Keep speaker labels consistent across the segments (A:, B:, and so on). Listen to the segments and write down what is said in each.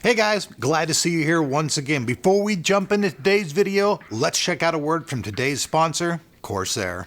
A: Hey guys, glad to see you here once again. Before we jump into today's video, let's check out a word from today's sponsor, Corsair.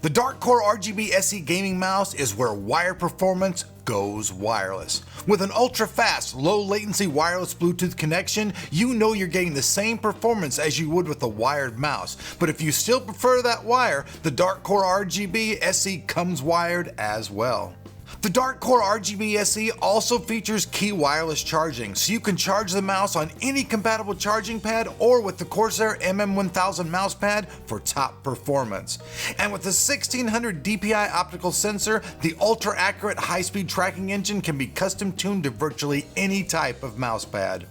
A: The Dark Core RGB SE gaming mouse is where wire performance goes wireless. With an ultra-fast, low-latency wireless Bluetooth connection, you know you're getting the same performance as you would with a wired mouse. But if you still prefer that wire, the Dark Core RGB SE comes wired as well. The Dark Core RGB SE also features key wireless charging, so you can charge the mouse on any compatible charging pad or with the Corsair MM1000 mouse pad for top performance. And with the 1600 DPI optical sensor, the ultra-accurate high-speed tracking engine can be custom tuned to virtually any type of mouse pad.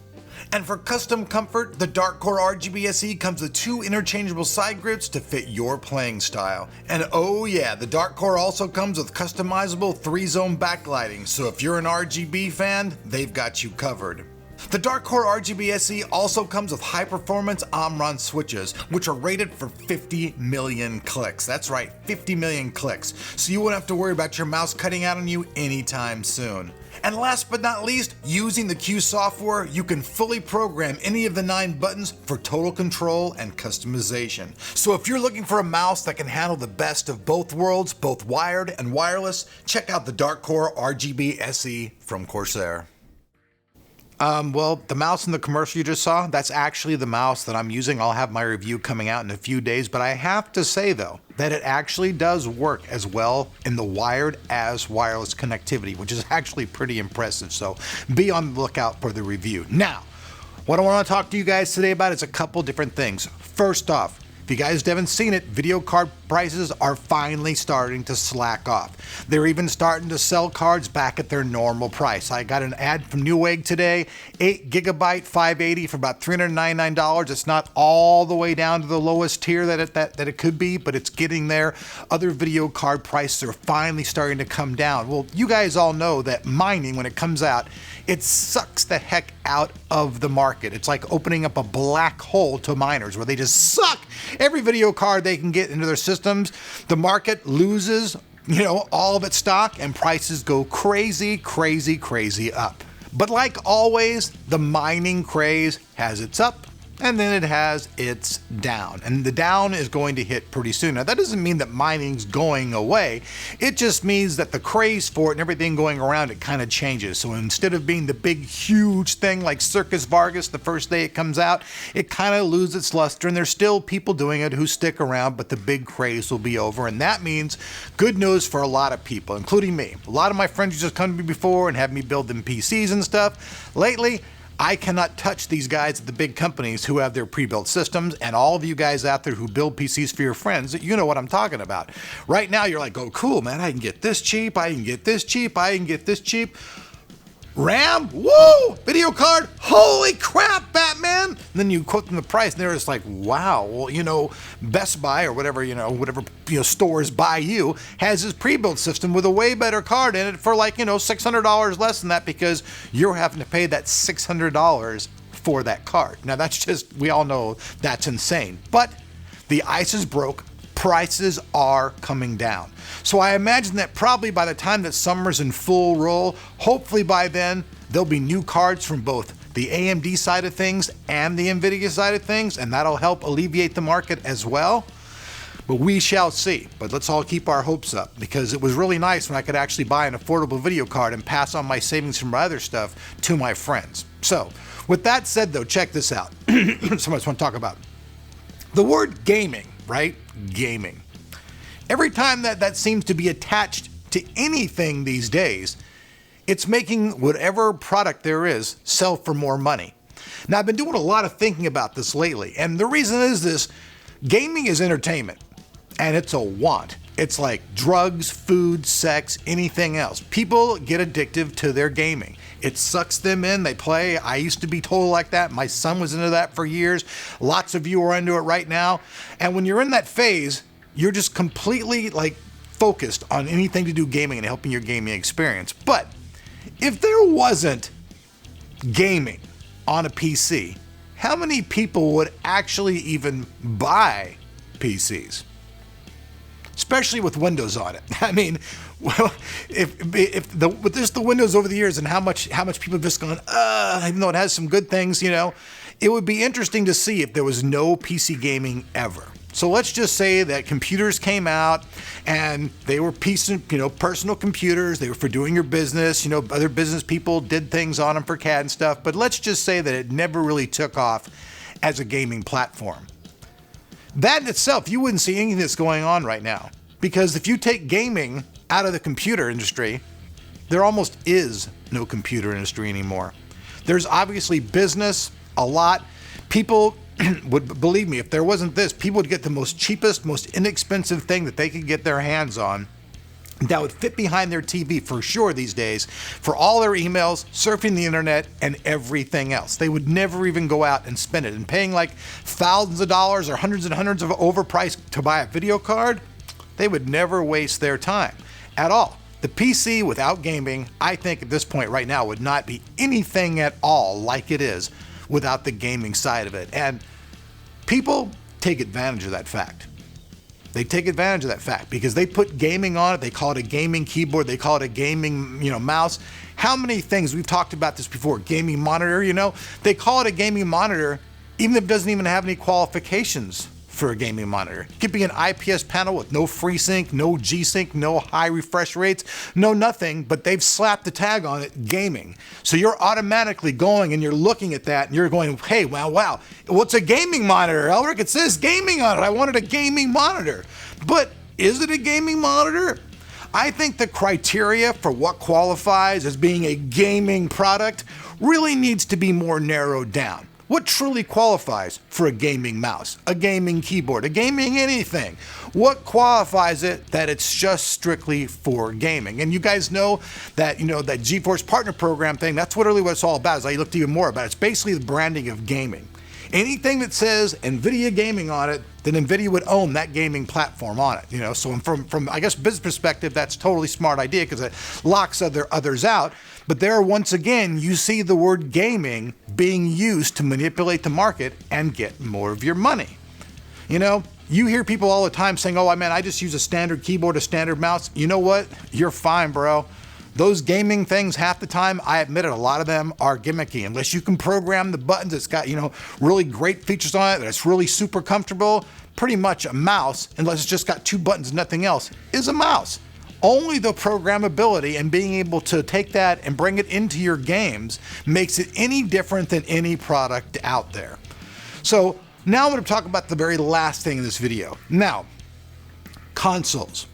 A: And for custom comfort, the Dark Core RGB SE comes with 2 interchangeable side grips to fit your playing style. And oh yeah, the Dark Core also comes with customizable 3-zone backlighting, so if you're an RGB fan, they've got you covered. The Dark Core RGB SE also comes with high-performance Omron switches, which are rated for 50 million clicks. That's right, 50 million clicks. So you won't have to worry about your mouse cutting out on you anytime soon. And last but not least, using the Q software, you can fully program any of the 9 buttons for total control and customization. So if you're looking for a mouse that can handle the best of both worlds, both wired and wireless, check out the Dark Core RGB SE from Corsair. Well, the mouse in the commercial you just saw, that's actually the mouse that I'm using. I'll have my review coming out in a few days, but I have to say though, that it actually does work as well in the wired as wireless connectivity, which is actually pretty impressive. So be on the lookout for the review. Now, what I want to talk to you guys today about is a couple different things. First off, if you guys haven't seen it, video card prices are finally starting to slack off. They're even starting to sell cards back at their normal price. I got an ad from Newegg today, 8 gigabyte 580 for about $399. It's not all the way down to the lowest tier that it could be, but it's getting there. Other video card prices are finally starting to come down. Well, you guys all know that mining, when it comes out, it sucks the heck out of the market. It's like opening up a black hole to miners where they just suck every video card they can get into their systems. The market loses, all of its stock and prices go crazy, crazy, crazy up. But like always, the mining craze has its up and then it has its down. And the down is going to hit pretty soon. Now, that doesn't mean that mining's going away. It just means that the craze for it and everything going around it kind of changes. So instead of being the big, huge thing like Circus Vargas the first day it comes out, it kind of loses its luster. And there's still people doing it who stick around, but the big craze will be over. And that means good news for a lot of people, including me. A lot of my friends who just come to me before and have me build them PCs and stuff. Lately, I cannot touch these guys at the big companies who have their pre-built systems, and all of you guys out there who build PCs for your friends, you know what I'm talking about. Right now, you're like, oh, cool, man, I can get this cheap, I can get this cheap, I can get this cheap. RAM, woo! Video card, holy crap, Batman! And then you quote them the price, and they're just like, wow, well, Best Buy or whatever, whatever stores buy you has this pre-built system with a way better card in it for like, $600 less than that because you're having to pay that $600 for that card. Now that's just, we all know that's insane. But the ice is broke. Prices are coming down. So I imagine that probably by the time that summer's in full roll, hopefully by then, there'll be new cards from both the AMD side of things and the NVIDIA side of things, and that'll help alleviate the market as well. But we shall see. But let's all keep our hopes up because it was really nice when I could actually buy an affordable video card and pass on my savings from my other stuff to my friends. So with that said though, check this out. Somebody want to talk about the word gaming, right? Gaming. Every time that seems to be attached to anything these days, it's making whatever product there is sell for more money. Now, I've been doing a lot of thinking about this lately, and the reason is this: gaming is entertainment, and it's a want. It's like drugs, food, sex, anything else. People get addictive to their gaming. It sucks them in, they play. I used to be told like that. My son was into that for years. Lots of you are into it right now. And when you're in that phase, you're just completely focused on anything to do gaming and helping your gaming experience. But if there wasn't gaming on a PC, how many people would actually even buy PCs? especially with Windows on it. I mean, well, with just the Windows over the years and how much people have just gone, even though it has some good things, you know, it would be interesting to see if there was no PC gaming ever. So let's just say that computers came out and they were personal computers. They were for doing your business. You know, other business people did things on them for CAD and stuff. But let's just say that it never really took off as a gaming platform. That in itself, you wouldn't see anything that's going on right now. Because if you take gaming out of the computer industry, there almost is no computer industry anymore. There's obviously business, a lot. People would, believe me, if there wasn't this, people would get the most cheapest, most inexpensive thing that they could get their hands on that would fit behind their TV for sure these days for all their emails, surfing the internet, and everything else. They would never even go out and spend it. And paying like thousands of dollars or hundreds and hundreds of overpriced to buy a video card, they would never waste their time at all. The PC without gaming, I think at this point right now, would not be anything at all like it is without the gaming side of it. And people take advantage of that fact. They take advantage of that fact because they put gaming on it. They call it a gaming keyboard. They call it a gaming, mouse. How many things, we've talked about this before, gaming monitor, they call it a gaming monitor even if it doesn't even have any qualifications for a gaming monitor. It could be an IPS panel with no FreeSync, no G-Sync, no high refresh rates, no nothing, but they've slapped the tag on it, gaming. So you're automatically going and you're looking at that and you're going, hey, wow, what's a gaming monitor, Elric? It says gaming on it. I wanted a gaming monitor. But is it a gaming monitor? I think the criteria for what qualifies as being a gaming product really needs to be more narrowed down. What truly qualifies for a gaming mouse, a gaming keyboard, a gaming anything? What qualifies it that it's just strictly for gaming? And you guys know that, that GeForce Partner Program thing, that's really what it's all about, as I looked even more about it. It's basically the branding of gaming. Anything that says NVIDIA gaming on it, then NVIDIA would own that gaming platform on it. So from I guess business perspective, that's a totally smart idea because it locks others out. But there, once again, you see the word gaming being used to manipulate the market and get more of your money. You hear people all the time saying, oh, man, I just use a standard keyboard, a standard mouse. You know what? You're fine, bro. Those gaming things, half the time, I admit it, a lot of them are gimmicky. Unless you can program the buttons, it's got, really great features on it, that it's really super comfortable. Pretty much a mouse, unless it's just got two buttons and nothing else, is a mouse. Only the programmability and being able to take that and bring it into your games makes it any different than any product out there. So now I'm going to talk about the very last thing in this video. Now, consoles.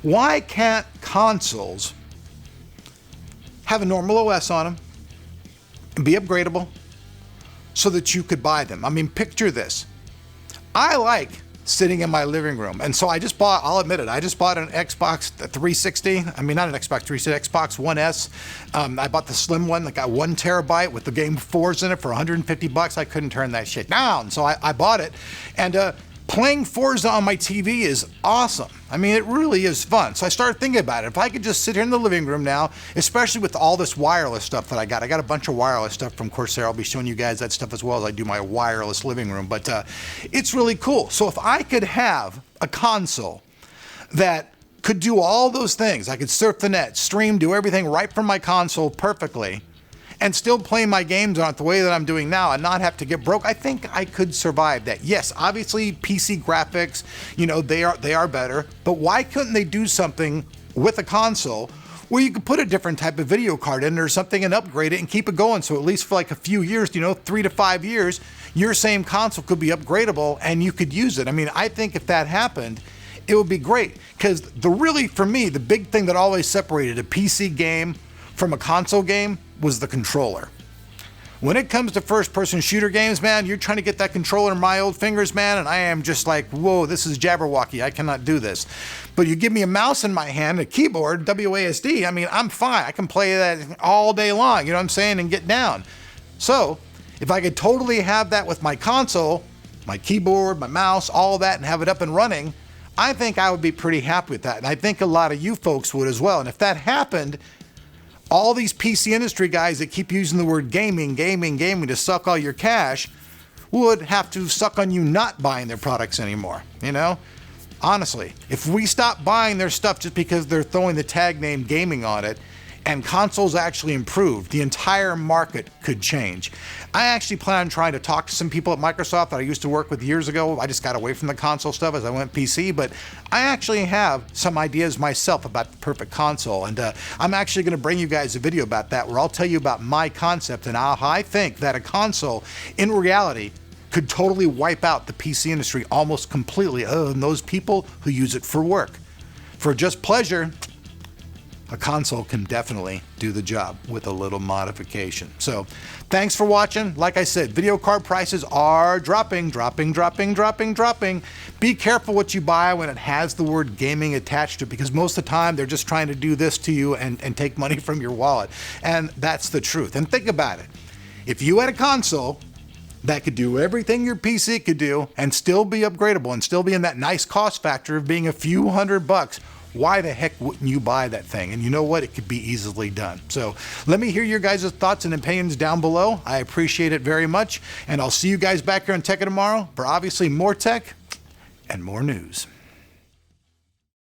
A: Why can't consoles have a normal OS on them and be upgradable so that you could buy them? I mean, picture this. I like sitting in my living room, and so I'll admit it, I just bought an Xbox 360. I mean, not an Xbox 360, Xbox One S. I bought the slim one that got 1 terabyte with the game 4s in it for $150. I couldn't turn that shit down, so I bought it. And playing Forza on my TV is awesome. I mean, it really is fun. So I started thinking about it. If I could just sit here in the living room now, especially with all this wireless stuff that I got a bunch of wireless stuff from Corsair. I'll be showing you guys that stuff as well as I do my wireless living room. But it's really cool. So if I could have a console that could do all those things, I could surf the net, stream, do everything right from my console perfectly, and still play my games on it the way that I'm doing now and not have to get broke, I think I could survive that. Yes, obviously PC graphics, they are better, but why couldn't they do something with a console where you could put a different type of video card in or something and upgrade it and keep it going, so at least for like a few years, 3 to 5 years, your same console could be upgradable and you could use it. I mean, I think if that happened, it would be great, because for me, the big thing that always separated a PC game from a console game was the controller. When it comes to first-person shooter games, man, you're trying to get that controller in my old fingers, man, and I am just like, whoa, this is Jabberwocky. I cannot do this. But you give me a mouse in my hand, a keyboard, WASD, I mean, I'm fine. I can play that all day long, you know what I'm saying, and get down. So if I could totally have that with my console, my keyboard, my mouse, all that, and have it up and running, I think I would be pretty happy with that. And I think a lot of you folks would as well. And if that happened, all these PC industry guys that keep using the word gaming to suck all your cash would have to suck on you not buying their products anymore, Honestly, if we stop buying their stuff just because they're throwing the tag name gaming on it, and consoles actually improve, the entire market could change. I actually plan on trying to talk to some people at Microsoft that I used to work with years ago. I just got away from the console stuff as I went PC, but I actually have some ideas myself about the perfect console, and I'm actually going to bring you guys a video about that where I'll tell you about my concept and how I think that a console, in reality, could totally wipe out the PC industry almost completely, other than those people who use it for work. For just pleasure, a console can definitely do the job with a little modification. So thanks for watching. Like I said, video card prices are dropping. Be careful what you buy when it has the word gaming attached to it, because most of the time they're just trying to do this to you and take money from your wallet. And that's the truth. And think about it. If you had a console that could do everything your PC could do and still be upgradable and still be in that nice cost factor of being a few $100, why the heck wouldn't you buy that thing? And you know what? It could be easily done. So let me hear your guys' thoughts and opinions down below. I appreciate it very much. And I'll see you guys back here on Tech tomorrow for obviously more tech and more news.